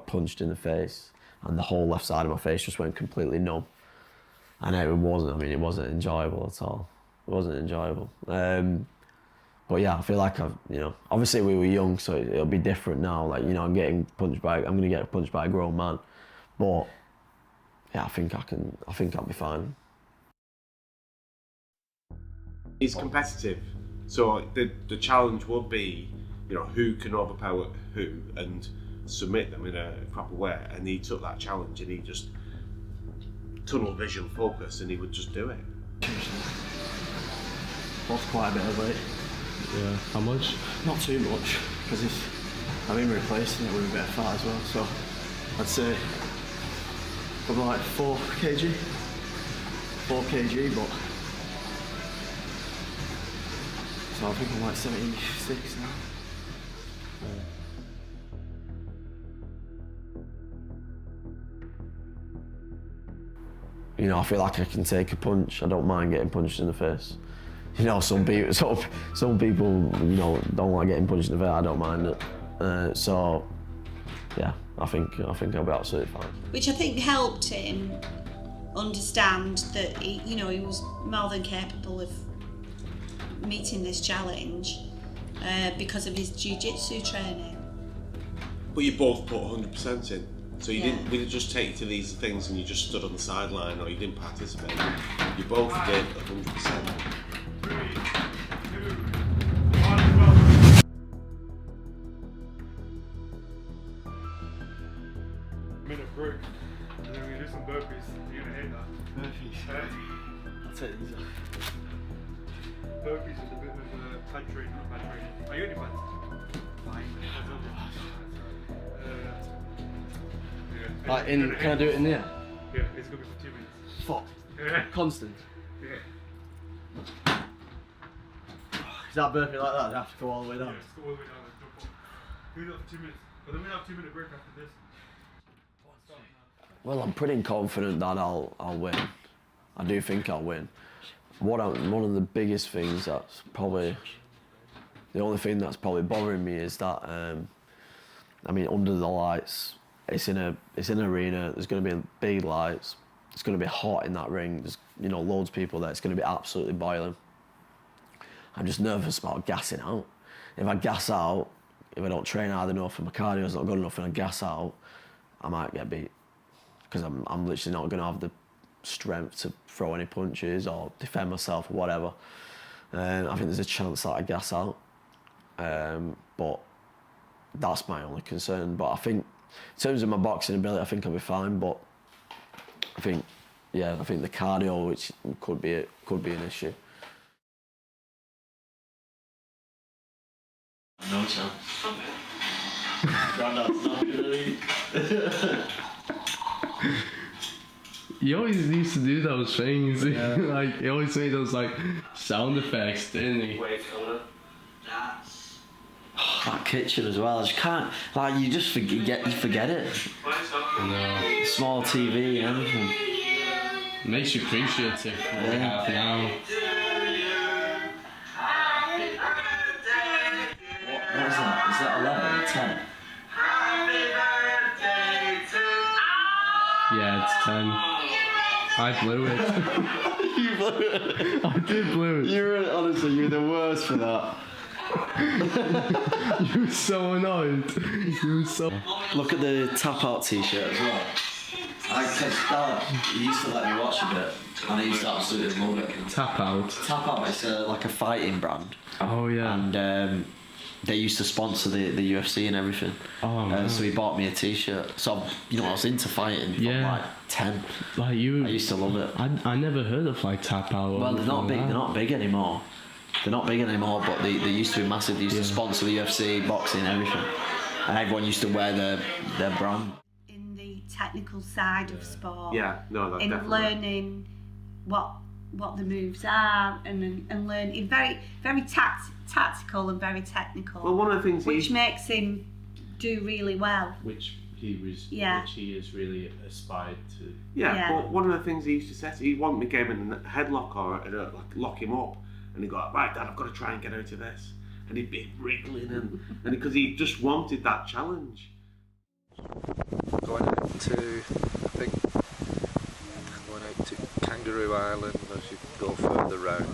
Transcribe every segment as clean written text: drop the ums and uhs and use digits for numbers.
punched in the face, and the whole left side of my face just went completely numb. And it wasn't enjoyable at all. It wasn't enjoyable. But yeah, I feel like obviously we were young, so it'll be different now. Like, I'm gonna get punched by a grown man. But yeah, I think I'll be fine. He's competitive, so the challenge would be, who can overpower who and submit them in a proper way. And he took that challenge, and he just tunnel vision focus, and he would just do it. Lost quite a bit of weight. Yeah. How much? Not too much, because I've been replacing it with a bit of fat as well. So I'd say probably like 4 kg, but so I think I'm like 76 now. I feel like I can take a punch. I don't mind getting punched in the face. Some people, don't like getting punched in the face. I don't mind it. So, yeah, I think I'll be absolutely fine. Which I think helped him understand that he was more than capable of meeting this challenge because of his jiu-jitsu training. But you both put 100% in. So we didn't just take you to these things and you just stood on the sideline, or you didn't participate. You both did 100%. 3, 2, 1, minute break, and then we do some burpees. You're gonna hate that. Burpees. I'll take these off. Burpees is a bit of pad training, not pad training. Are you in your pads? Fine. Can I do it in there? Yeah, it's gonna be for 2 minutes. Fuck. Yeah. Constant. Yeah. Is that burping like that? I have to go all the way down. Yeah, just go all the way down and jump up. Do that for 2 minutes. But then we have a 2-minute break after this. Well, I'm pretty confident that I'll win. I do think I'll win. One of the biggest things that's probably the only thing that's probably bothering me is that under the lights, it's in an arena. There's going to be big lights. It's going to be hot in that ring. There's loads of people there. It's going to be absolutely boiling. I'm just nervous about gassing out. If I gas out, if I don't train hard enough and my cardio's not good enough and I gas out, I might get beat. Because I'm literally not going to have the strength to throw any punches or defend myself or whatever. I think there's a chance that I gas out. But that's my only concern. But I think in terms of my boxing ability, I think I'll be fine. But I think the cardio, which could be an issue. No chance. Grandad's not really. He always used to do those things. Yeah. Like he always made those sound effects, didn't he? Wait, that kitchen as well. I just can't. You just forget it. No. Small TV and everything. Makes you appreciative for half an hour. What is that? Is that 11? 10? Yeah, it's 10. I blew it. You blew it. I did blow it. Honestly, you're the worst for that. You were so annoyed. You were so. Look at the tap out t-shirt as well. He used to let me watch a bit, and I used to absolutely love it. Tap out. Tap out is like a fighting brand. Oh yeah. And they used to sponsor the UFC and everything. Oh man. So he bought me a t-shirt. So I was into fighting from 10. I used to love it. I never heard of tap out. Well, they're not big. They're not big anymore. But they used to be massive. They used to sponsor the UFC, boxing, everything, and everyone used to wear their brand. In the technical side of sport. Yeah, no, that's in definitely. Learning what the moves are and learning very very tactical and very technical. Well, one of the things which makes him do really well. Which he has really aspired to. Yeah, but one of the things he used to say, he wanted me to give him a headlock or lock him up, and he'd go, right, Dad, I've got to try and get out of this, and he'd be wriggling and because he just wanted that challenge. to, I think, going out to Kangaroo Island as you go further round.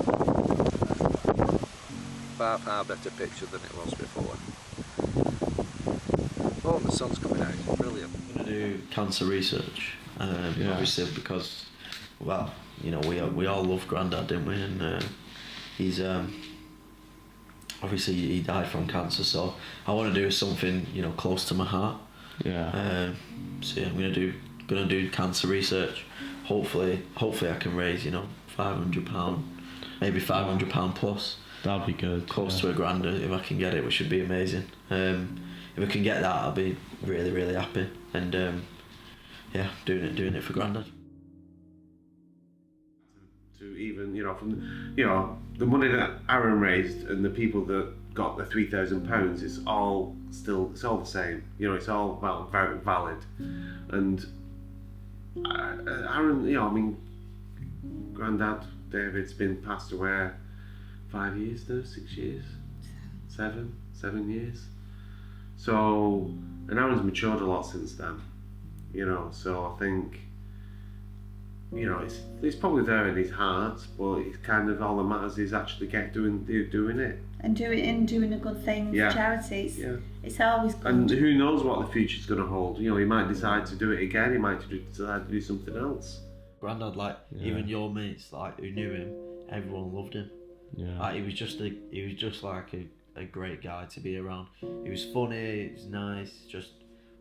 Far better picture than it was before. Oh, and the sun's coming out, brilliant. I'm going to do cancer research, obviously because, well, you know, we all love Grandad, didn't we? And he's obviously he died from cancer, so I want to do something, you know, close to my heart. Yeah. So yeah, I'm gonna do cancer research. Hopefully I can raise, you know, £500, maybe £500 plus. That'd be good. Close to £1,000 if I can get it, which would be amazing. If I can get that, I'll be really, really happy. And yeah, doing it for Grandad. To even, you know, from, you know, the money that Aaron raised and the people that got the £3,000, it's all the same. You know, it's all very valid. And Aaron, you know, I mean, Grandad David's been passed away 5 years now, 6 years, 7 years. So, and Aaron's matured a lot since then, you know, so I think, you know, it's probably there in his heart, but it's kind of all that matters is actually doing it. And doing a good thing for charities. Yeah. It's always good. And who knows what the future's going to hold. You know, he might decide to do it again, he might decide to do something else. Grandad, like, even your mates, like, who knew him, everyone loved him. Yeah. Like, he was just like a great guy to be around. He was funny, he was nice, just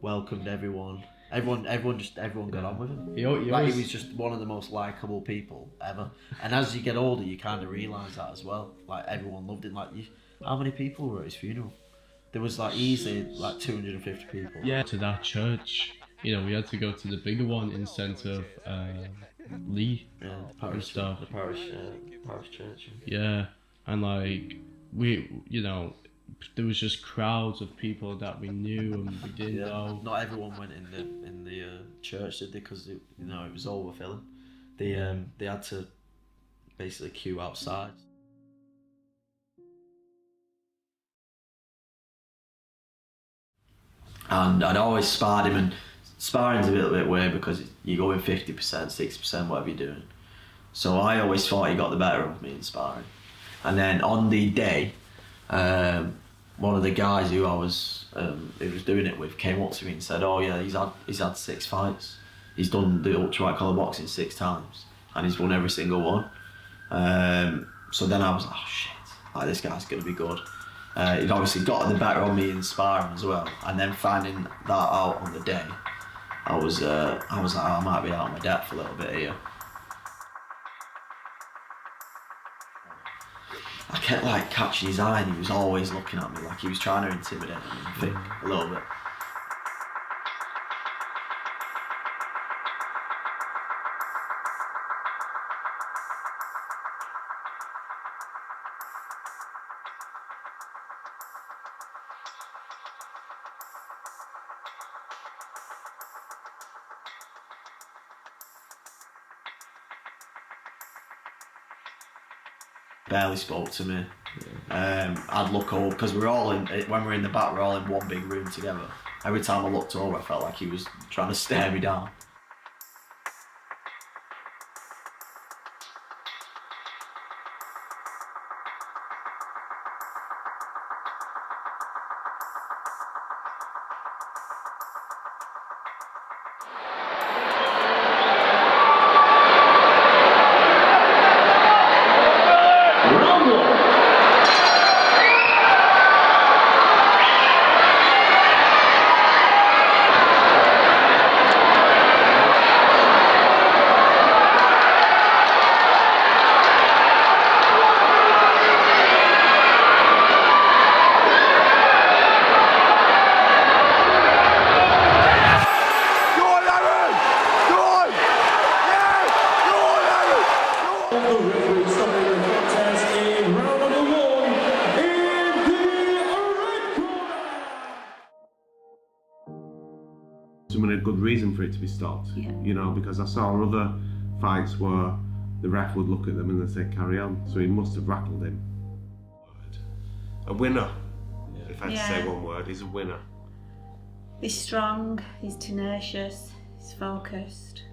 welcomed everyone. Everyone got on with him. He was just one of the most likeable people ever. And as you get older, you kind of realise that as well. Like, everyone loved him. Like, how many people were at his funeral? There was like easily like 250 people. Yeah, to that church. You know, we had to go to the bigger one in the centre of Lee. Yeah, the parish stuff. The parish church. Yeah, and like we, you know, there was just crowds of people that we knew and we didn't know. Not everyone went in the church, did they? Because it was overfilling. They had to basically queue outside. And I'd always sparred him, and sparring's a little bit weird because you go in 50%, 60%, whatever you're doing. So I always thought he got the better of me in sparring. And then on the day, one of the guys who was doing it with came up to me and said, "Oh yeah, he's had 6 fights. He's done the ultra white collar boxing 6 times, and he's won every single one." So then I was like, "Oh shit, like this guy's gonna be good." He'd obviously got the better on me in sparring as well, and then finding that out on the day, I was like, oh, I might be out of my depth a little bit here. I kept like catching his eye, and he was always looking at me like he was trying to intimidate me, I think, a little bit. Barely spoke to me. I'd look over, because when we're in the back, we're all in one big room together. Every time I looked over, I felt like he was trying to stare me down. Someone had a good reason for it to be stopped, you know, because I saw other fights where the ref would look at them and they'd say carry on, so he must have rattled him. A winner, if I had to say one word, he's a winner. He's strong, he's tenacious, He's focused.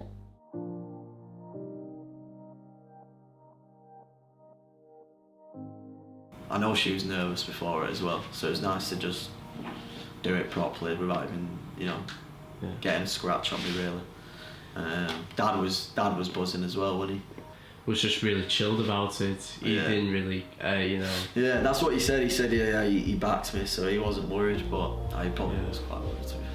I know she was nervous before it as well, so it was nice to just do it properly without even, getting a scratch on me really. Dad was buzzing as well, wasn't he? Was just really chilled about it. He didn't really, Yeah, that's what he said. He said, he backed me, so he wasn't worried, but I probably was quite worried to be fair.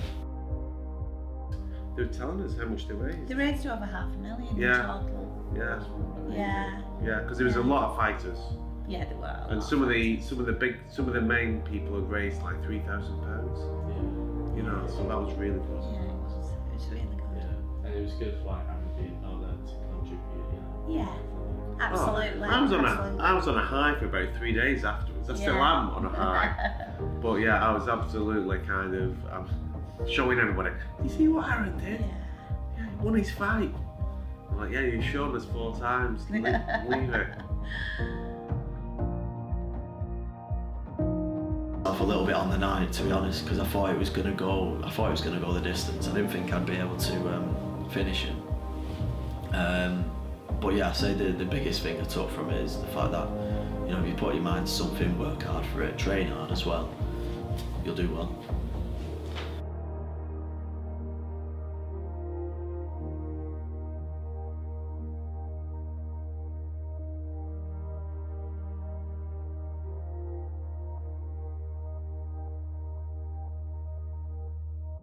They were telling us how much they raised. They raised over $500,000 Yeah. in total. Yeah. Yeah. Yeah, because there was a lot of fighters, Yeah, there were a and lot. some of the main people had raised like £3,000. You know, so that was really good. Yeah, it was really good. And it was good for like having people that to contribute, Yeah, absolutely. Oh, I was on a high for about 3 days afterwards. I still am on a high. But yeah, I was absolutely kind of showing everybody. You see what Aaron did? Yeah, he won his fight. I'm like, yeah, you've shown us 4 times. Leave it. Off a little bit on the night, to be honest, because I thought it was gonna go the distance. I didn't think I'd be able to finish it. But yeah, I say the biggest thing I took from it is the fact that if you put your mind to something, work hard for it, train hard as well, you'll do well.